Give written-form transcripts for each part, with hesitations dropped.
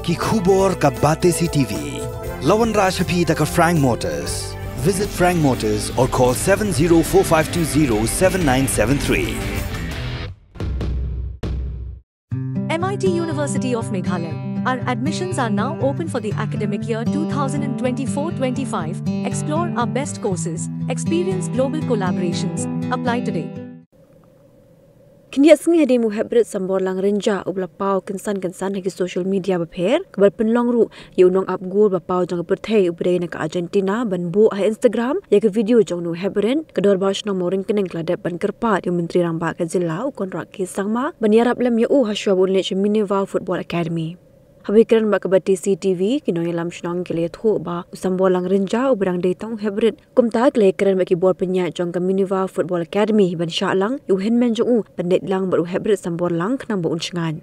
ki khubor ka bate CTV. Lawan Rajhapi da ka Frank Motors. Visit Frank Motors or call 7045207973. MIT University of Meghalaya. Our admissions are now open for the academic year 2024-25. Explore our best courses, experience global collaborations. Apply today. Kini asing hadi muhabret sambor lang renja ubla pau kensan hagi social media bapher kabar penlong ru yunong abgur bapau jang berthei ubre na ka Argentina ban bu ha Instagram ya ke video jang nu hebren kedor bash no moring keneng kladap ban kerpa di menteri ramba ka jilla ukon rak kisangma ban yarap lem ya haswa bunle Minerva Football Academy. Habikiran ba kabati CTV kinoy lam shnong kele tho ba usambolang renja ubrang datang hebret kumta kle kran ba ki bor penya jong ka Minerva Football Academy ban sha lang uhen men jo bandet lang ba hebret sambor lang knam ba unsngan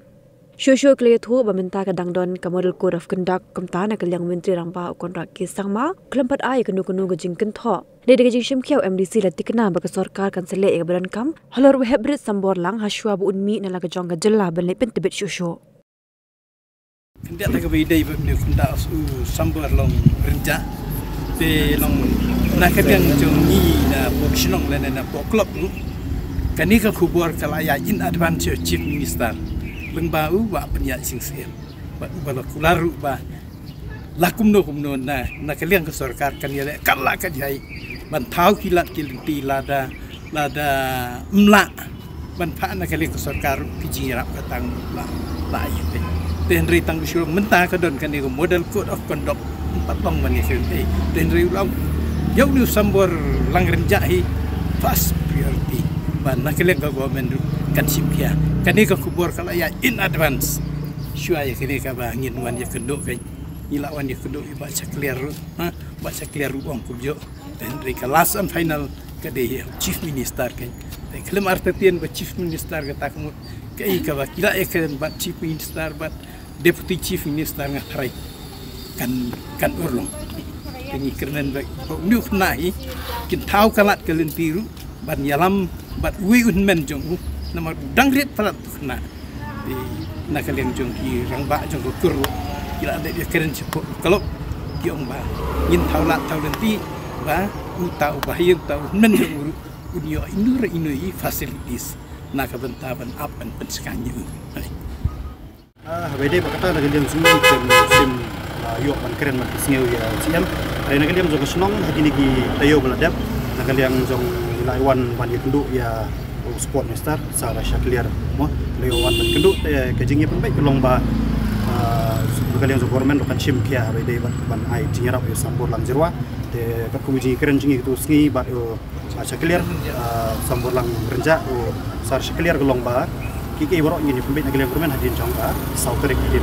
shosho kle tho ba menta ka dangdon ka model code of conduct kumta na kalyang menteri ramba kontrak ki sangma klampat ai kanu ga jingken tho de de jing shimkhiau MDC latikna ba ka sarkar kan sele e baran kam halor hebret sambor lang hashwa bu unmi na la ka jong ga jalla ban le pentebet shosho. Kendak tak bidai benda kendak sambar long renjak te long nak yang jongi na boxing le na club lu kani ka khubor kalaya in advance chief minister leng bau wa penyak sing sel ba kularu ba lakumno na kalian ke sarkar kan ya kala ka jai ban thau kilat kilti lada mla ban pha na kalian ke sarkar pijirap katang la ayu Tenri tangguh syurung mentah kadon kan itu model code of conduct 4 long mani sente tenri ulang jauh ni sambor lang renjahi fast priority ban nakele ka government kan simkia kan ini ka kubur kalaya in advance syua ya kini ka bangin wan ya kenduk kan ilawan ya kenduk baca clear baca clear uang kubjo tenri ka last and final ka de chief minister kan kelem artetian ba chief minister ka takmut kai ka ba kila eken ba chief minister ba deputy chief minister ngatarai kan urlong ini kernen ba nu nai kin tau kalat kelentiru ban yalam bat wi un men jong nama dangrit palat na di nakalian jong ki rang ba jong kur kila ada dia keren cepo kalau ki ong ba yin tau lat tau lenti ba u tau ba yin tau men jong unio inui facilities nak bentaban up and pensekannya Bede bakata lagi dia semua sim yuk ban keren ban kisngeu ya siam hari nak dia jong senong hari ni tayo beladap nak dia jong laiwan ban kendu ya sport master sara syakliar mo laiwan ban kendu kejingnya pun baik kelong ba kalian jong government kan sim kia bede ban ai jingarap ya sambor lang jerwa de kat komisi keren jingi itu sngi ba syakliar sambor lang renja sara syakliar kelong ba Kiki borok ini pembina kalian permen hadirin jangka, saukar ini hadirin